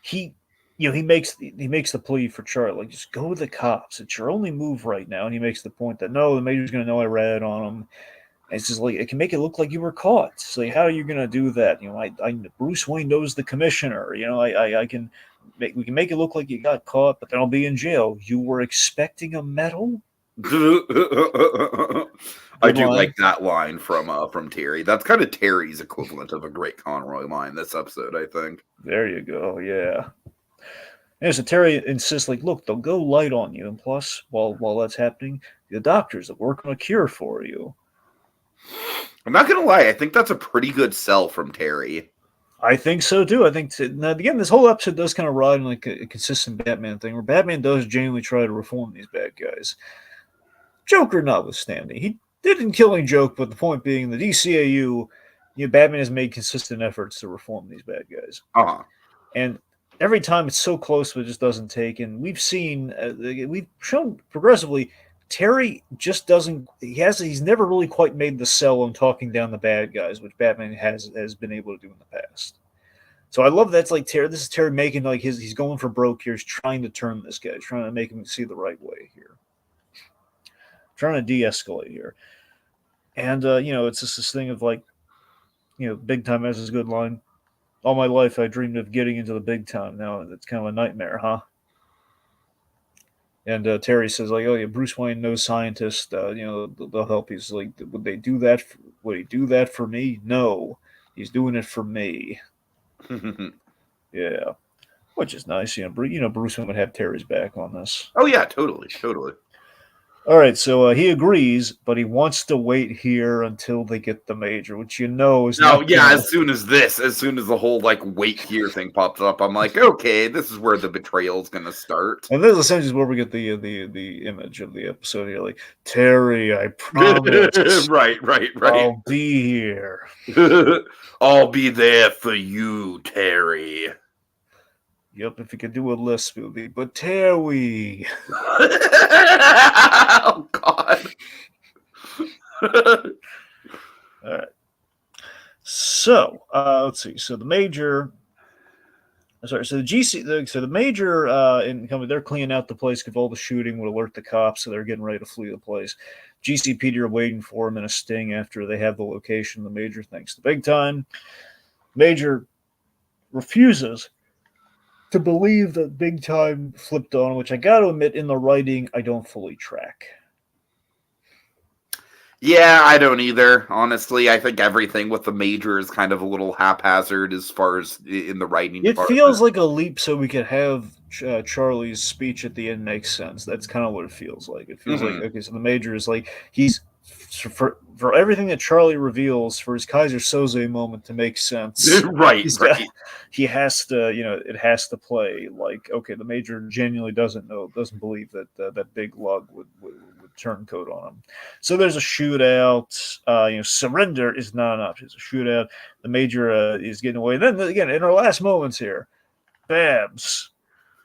he makes the plea for Charlie, like, just go to the cops. It's your only move right now. And he makes the point that no, the major's going to know I rat on him. It's just like, it can make it look like you were caught. So like, how are you going to do that? I Bruce Wayne knows the commissioner. We can make it look like you got caught, but then I'll be in jail. You were expecting a medal? I do like that line from Terry. That's kind of Terry's equivalent of a Great Conroy line this episode, I think. There you go. Yeah. And so Terry insists, like, look, they'll go light on you. And plus, while that's happening, the doctors will work on a cure for you. I'm not going to lie. I think that's a pretty good sell from Terry. I think so, too. I think, now, again, this whole episode does kind of ride on like a consistent Batman thing, where Batman does genuinely try to reform these bad guys. Joker notwithstanding. He didn't killing joke, but the point being, the DCAU, Batman has made consistent efforts to reform these bad guys. Uh-huh. And every time it's so close, but it just doesn't take. And we've shown progressively, Terry just doesn't. He's never really quite made the sell on talking down the bad guys, which Batman has been able to do in the past. So I love that's like Terry. This is Terry making like he's going for broke here. He's trying to turn this guy, trying to make him see the right way here, trying to de-escalate here. And it's just this thing of like, big time has this good line. All my life, I dreamed of getting into the big time. Now it's kind of a nightmare, huh? And Terry says, like, oh yeah, Bruce Wayne, no scientist. They'll help. He's like, would they do that? Would he do that for me? No, he's doing it for me. Yeah, which is nice. Bruce Wayne would have Terry's back on this. Oh yeah, totally. All right, so he agrees, but he wants to wait here until they get the major, which is no, yeah. As soon as the whole like wait here thing pops up, I'm like, okay, this is where the betrayal is going to start. And this essentially is where we get the image of the episode here, like, Terry, I promise. right. I'll be here. I'll be there for you, Terry. Yep, if you could do a list, it would be, but Terry. Oh, God. All right. So, let's see. So the major... Sorry, so the major they're cleaning out the place because all the shooting would alert the cops, so they're getting ready to flee the place. GCPD are waiting for him in a sting after they have the location. The major thinks the big time. Major refuses to believe that big time flipped on, which I got to admit, in the writing, I don't fully track. Yeah, I don't either. Honestly, I think everything with the major is kind of a little haphazard as far as in the writing. It feels like a leap so we could have Charlie's speech at the end make sense. That's kind of what it feels like. It feels like, okay, so the major is like, he's, for everything that Charlie reveals, for his Kaiser Soze moment to make sense. Right. He has to, it has to play like, okay, the major genuinely doesn't believe that that big lug would turncoat on him. So there's a shootout. Surrender is not an option. It's a shootout. The major is getting away. Then again, in our last moments here, Babs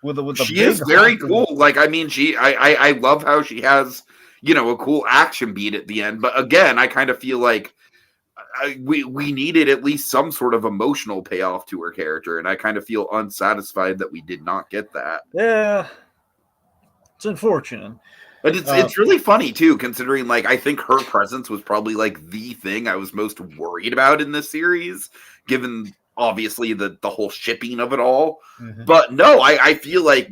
with a she big is very cool. Like, I mean, I love how she has a cool action beat at the end. But again, I kind of feel like we needed at least some sort of emotional payoff to her character, and I kind of feel unsatisfied that we did not get that. Yeah, it's unfortunate. But it's really funny too, considering like I think her presence was probably like the thing I was most worried about in this series, given obviously the whole shipping of it all. Mhm. But no, I feel like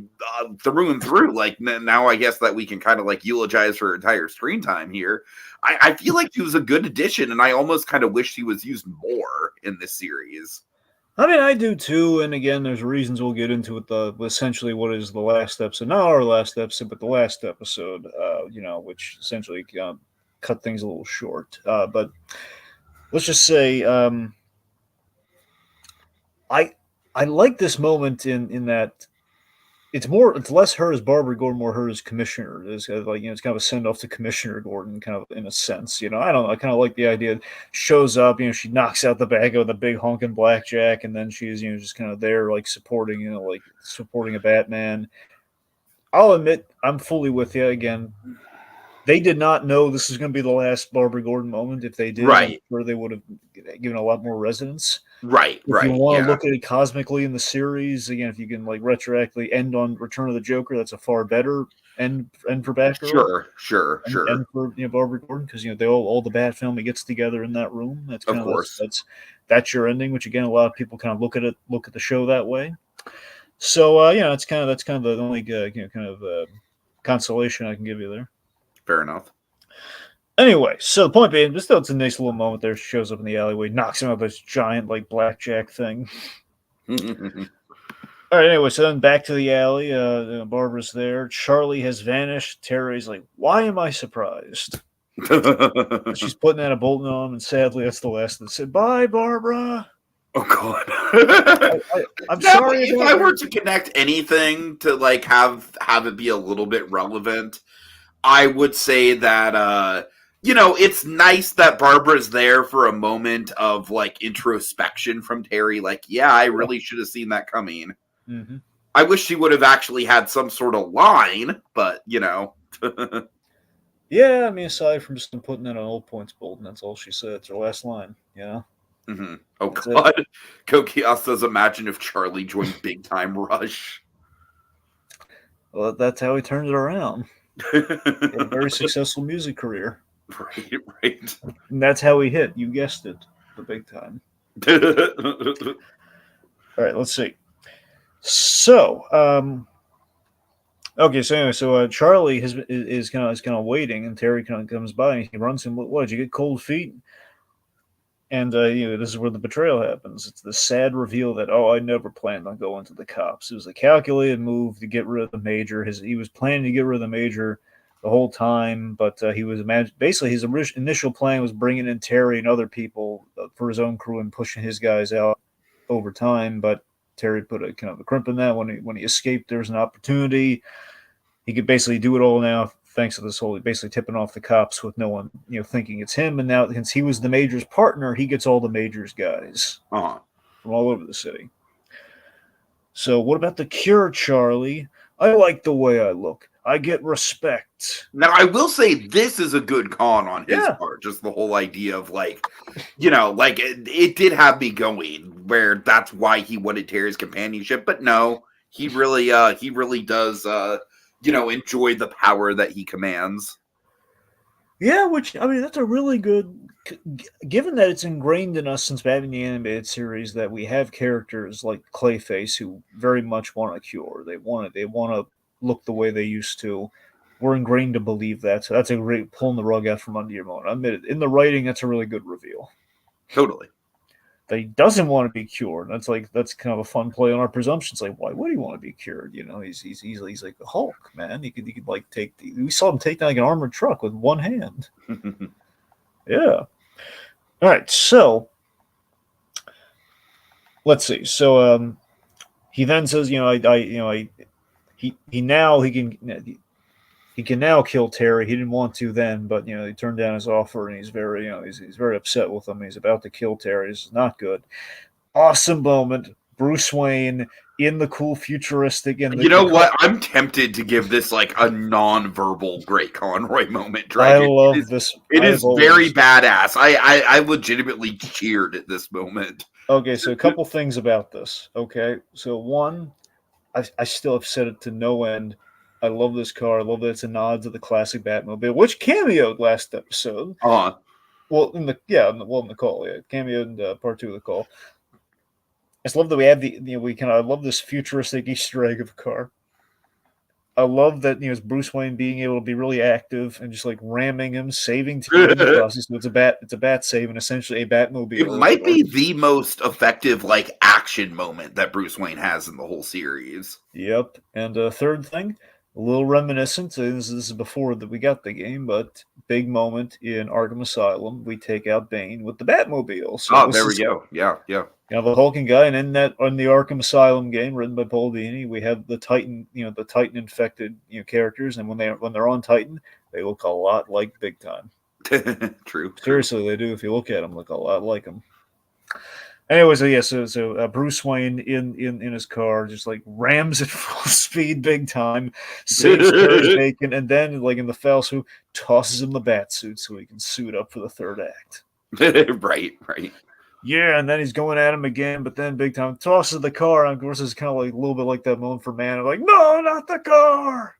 through and through, like now I guess that we can kind of like eulogize her entire screen time here. I feel like she was a good addition, and I almost kind of wish she was used more in this series. I mean, I do too. And again, there's reasons we'll get into it. The essentially what is the last episode, not our last episode, but the last episode. Which essentially cut things a little short. But let's just say, I like this moment in that it's less her as Barbara Gordon, more her as Commissioner. It's it's kind of a send off to Commissioner Gordon, kind of in a sense. I don't know. I kind of like the idea. Shows up, she knocks out the bag of the big honking blackjack, and then she's just kind of there, like supporting, like supporting a Batman. I'll admit, I'm fully with you again. They did not know this was going to be the last Barbara Gordon moment. If they did, I'm sure they would have given a lot more resonance. Right. If you want to look at it cosmically in the series, again, if you can like retroactively end on Return of the Joker, that's a far better end for Batgirl. Sure. And for Barbara Gordon, because they all the Bat family gets together in that room. That's kind of that's your ending. Which again, a lot of people kind of look at the show that way. So that's kind of the only consolation I can give you there. Fair enough. Anyway, so the point being, it's a nice little moment there. She shows up in the alleyway, knocks him out of this giant like blackjack thing. All right, anyway, so then back to the alley. Barbara's there. Charlie has vanished. Terry's like, why am I surprised? She's putting that a bolt on him, and sadly, that's the last that said, bye, Barbara. Oh, God. I'm sorry. If I were to connect anything to like have it be a little bit relevant, I would say that it's nice that Barbara's there for a moment of like introspection from Terry. Like, yeah, I really should have seen that coming. Mm-hmm. I wish she would have actually had some sort of line, but Yeah, I mean, aside from just putting in an old points bolt, and that's all she said. It's her last line, Mm-hmm. Oh, that's God. Kokias says, imagine if Charlie joined Big Time Rush. Well, that's how he turned it around. A very successful music career. Right. And that's how he hit. You guessed it, the Big Time. All right, let's see. So, okay. So anyway, Charlie is kind of waiting, and Terry kind of comes by, and he runs him. What, did you get cold feet? And this is where the betrayal happens. It's the sad reveal that I never planned on going to the cops. It was a calculated move to get rid of the major. He was planning to get rid of the major the whole time, but he was basically his initial plan was bringing in Terry and other people for his own crew and pushing his guys out over time. But Terry put a kind of a crimp in that when he escaped. There was an opportunity. He could basically do it all now, thanks to this whole basically tipping off the cops with no one thinking it's him. And now since he was the major's partner, he gets all the major's guys from all over the city. So what about the cure, Charlie? I like the way I look. I get respect. Now, I will say this is a good con on his part. Just the whole idea of like, like it did have me going where that's why he wanted Terry's companionship. But no, he really does, enjoy the power that he commands. Yeah, which, I mean, that's a really good, given that it's ingrained in us since Batman the Animated Series that we have characters like Clayface who very much want a cure. They want to look the way they used to. We're ingrained to believe that. So that's a great pulling the rug out from under your moment. I admit it. In the writing, that's a really good reveal. Totally. That he doesn't want to be cured. That's kind of a fun play on our presumptions. Like, why would he want to be cured? He's like the Hulk, man. He could like we saw him take down like an armored truck with one hand. Yeah. All right. So let's see. So he then says, he can now kill Terry. He didn't want to then, but he turned down his offer, and he's very, he's very upset with him. He's about to kill Terry. This is not good. Awesome moment. Bruce Wayne in the cool futuristic and You know what? I'm tempted to give this like a non-verbal Great Conroy moment, I Dragon. love this. It I've is very always badass. I legitimately cheered at this moment. okay. So a couple things about this. Okay, so one, I still have said it to no end. I love this car. I love that it's a nod to the classic Batmobile, which cameoed last episode. Uh, Well, in the call, yeah, cameoed in part 2 of the call. I just love that we have I love this futuristic Easter egg of a car. I love that it's Bruce Wayne being able to be really active and just like ramming him, saving Terry in the process. So it's a bat save and essentially a it Batmobile. might be the most effective like action moment that Bruce Wayne has in the whole series. Yep. And third thing, a little reminiscent. This is before that we got the game, but big moment in Arkham Asylum. We take out Bane with the Batmobile. So Oh, this there we is go. Yeah, yeah. the hulking guy, and in the Arkham Asylum game written by Paul Dini, we have the Titan, the Titan infected characters, and when they're on Titan, they look a lot like Big Time. True. Seriously, they do. If you look at them, look a lot like them. Anyway, so Bruce Wayne in his car just like rams at full speed, Big Time, saves Terry Bacon, and then like in the fell swoop tosses him the bat suit so he can suit up for the third act. Right. Yeah, and then he's going at him again, but then Big Time tosses the car, and of course it's kind of like a little bit like that moment for Man. I'm like, no, not the car.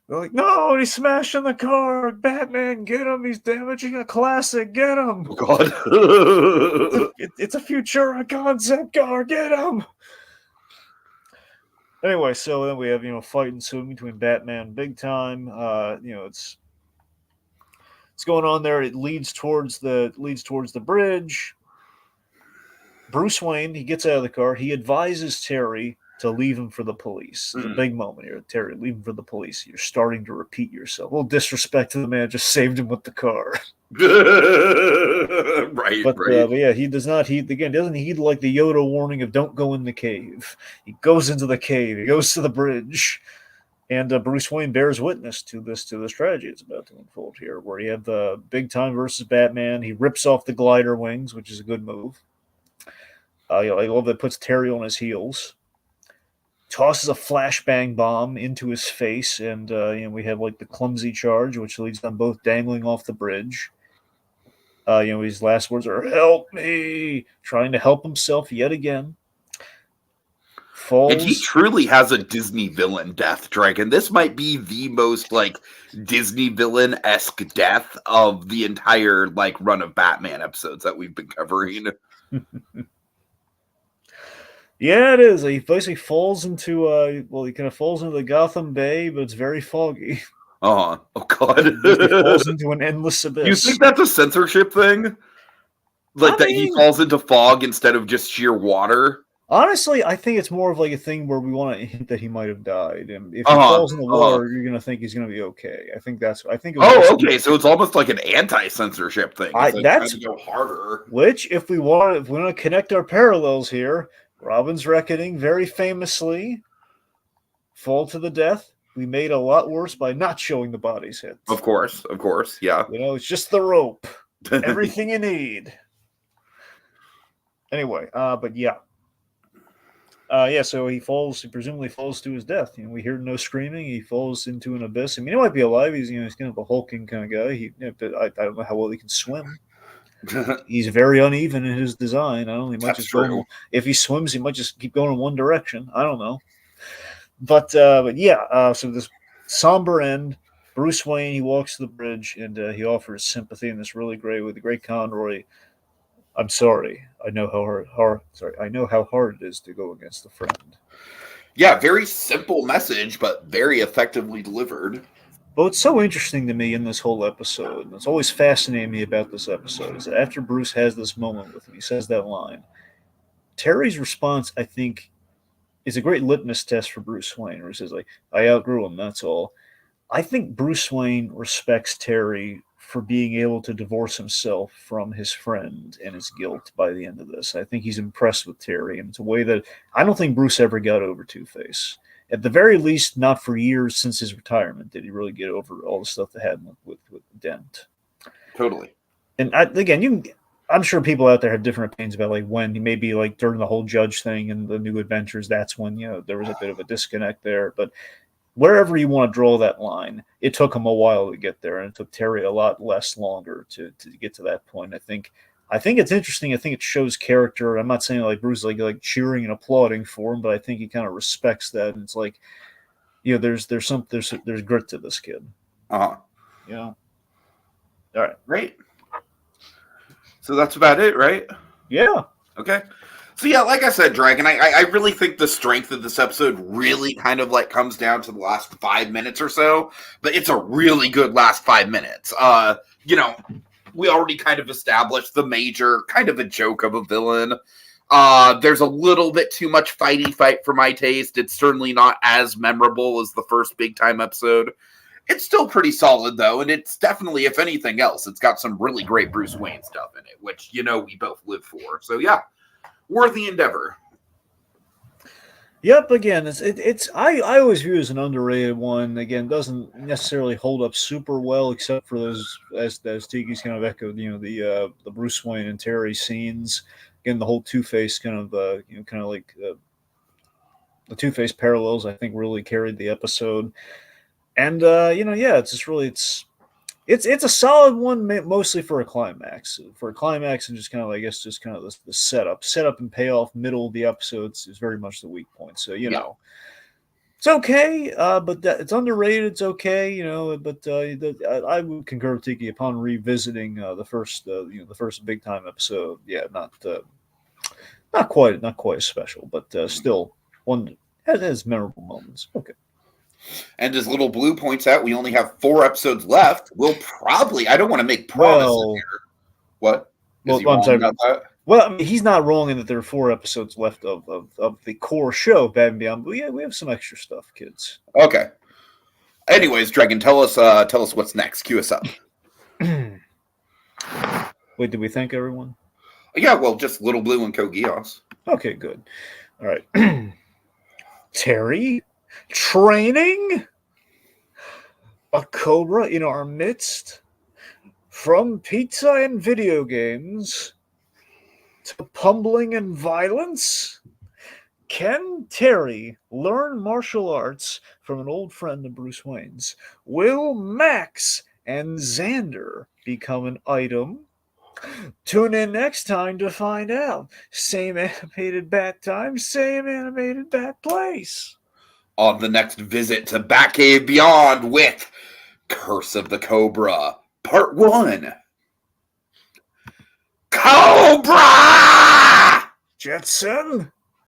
They're like, no, he's smashing the car. Batman, get him. He's damaging a classic. Get him. Oh, God. It's a Futura concept car. Get him. Anyway, so then we have fight ensuing between Batman and Big Time. It's going on there. It leads towards the bridge. Bruce Wayne, he gets out of the car. He advises Terry to leave him for the police. It's a big moment here. Terry, leave him for the police. You're starting to repeat yourself. A little disrespect to the man just saved him with the car. Right. But yeah, he does not heed, again, doesn't heed like the Yoda warning of don't go in the cave. He goes into the cave. He goes to the bridge. And Bruce Wayne bears witness to this tragedy that's about to unfold here, where you have the Big Time versus Batman. He rips off the glider wings, which is a good move. I love that it puts Terry on his heels. Tosses a flashbang bomb into his face, and we have like the clumsy charge, which leads them both dangling off the bridge. His last words are "Help me!" Trying to help himself yet again. Falls. And he truly has a Disney villain death, Dragon. This might be the most like Disney villain-esque death of the entire like run of Batman episodes that we've been covering. Yeah, it is. He basically falls into he kind of falls into the Gotham Bay, but it's very foggy. Oh God! He falls into an endless abyss. You think that's a censorship thing? Like he falls into fog instead of just sheer water? Honestly, I think it's more of like a thing where we want to hint that he might have died, and if he falls in the water, you're gonna think he's gonna be okay. I think. Okay, so it's almost like an anti-censorship thing. That's go harder. Which, if we want to connect our parallels here, Robin's Reckoning very famously fall to the death. We made a lot worse by not showing the bodies hit. Of course, yeah. It's just the rope, everything you need. Anyway, but yeah. So he presumably falls to his death. We hear no screaming. He falls into an abyss. I mean, he might be alive. He's kind of a hulking kind of guy. But I don't know how well he can swim. He's very uneven in his design. I don't know. He might just go. If he swims, he might just keep going in one direction. I don't know. But yeah. So this somber end. Bruce Wayne, he walks to the bridge and he offers sympathy in this really great Conroy. I'm sorry. I know how hard it is to go against a friend. Yeah, very simple message, but very effectively delivered. But what's so interesting to me in this whole episode, and it's always fascinated me about this episode, is that after Bruce has this moment with him, he says that line. Terry's response, I think, is a great litmus test for Bruce Wayne, where he says, like, I outgrew him, that's all. I think Bruce Wayne respects Terry for being able to divorce himself from his friend and his guilt by the end of this. I think he's impressed with Terry, and it's a way that I don't think Bruce ever got over Two-Face. At the very least, not for years since his retirement did he really get over all the stuff that happened with Dent. Totally. And again, I'm sure people out there have different opinions about like when maybe like during the whole Judge thing and the New Adventures, that's when there was a bit of a disconnect there. But wherever you want to draw that line, it took him a while to get there, and it took Terry a lot less longer to get to that point. I think it's interesting. I think it shows character. I'm not saying like Bruce like cheering and applauding for him, but I think he kind of respects that. And it's like, there's grit to this kid. Uh-huh. All right. Great. So that's about it, right? Yeah. Okay. So yeah, like I said, Dragon, I really think the strength of this episode really kind of like comes down to the last 5 minutes or so, but it's a really good last 5 minutes. We already kind of established the Major, kind of a joke of a villain. There's a little bit too much fighty fight for my taste. It's certainly not as memorable as the first big time episode. It's still pretty solid, though, and it's definitely, if anything else, it's got some really great Bruce Wayne stuff in it, which, we both live for. So, yeah, worthy endeavor. Yep, again, I always view it as an underrated one. Again, doesn't necessarily hold up super well, except for those, as Tiki's kind of echoed, the Bruce Wayne and Terry scenes. Again, the whole Two-Face kind of, the Two-Face parallels, I think, really carried the episode. And it's just really it's a solid one, mostly for a climax. For a climax, and just kind of, I guess, just kind of the setup and payoff, middle of the episodes is very much the weak point. So it's okay, but it's underrated. It's okay, but I would concur with Tiki upon revisiting the first big time episode. Yeah, not quite as special, but still one has memorable moments. Okay. And as Little Blue points out, we only have 4 episodes left. We'll probably, I don't want to make promises here. What? I'm sorry. About that? Well, I mean, he's not wrong in that there are 4 episodes left of the core show, Batman Beyond. But yeah, we have some extra stuff, kids. Okay. Anyways, Dragon, tell us what's next. Cue us up. Wait, did we thank everyone? Yeah, well, just Little Blue and Kogios. Okay, good. All right. Terry? Training a cobra in our midst, from pizza and video games to pummeling and violence. Can Terry learn martial arts from an old friend of Bruce Wayne's? Will Max and Xander become an item? Tune in next time to find out. Same animated bat time, same animated bat place. On the next visit to Batcave Beyond with Curse of the Cobra, Part 1. Cobra! Jetson!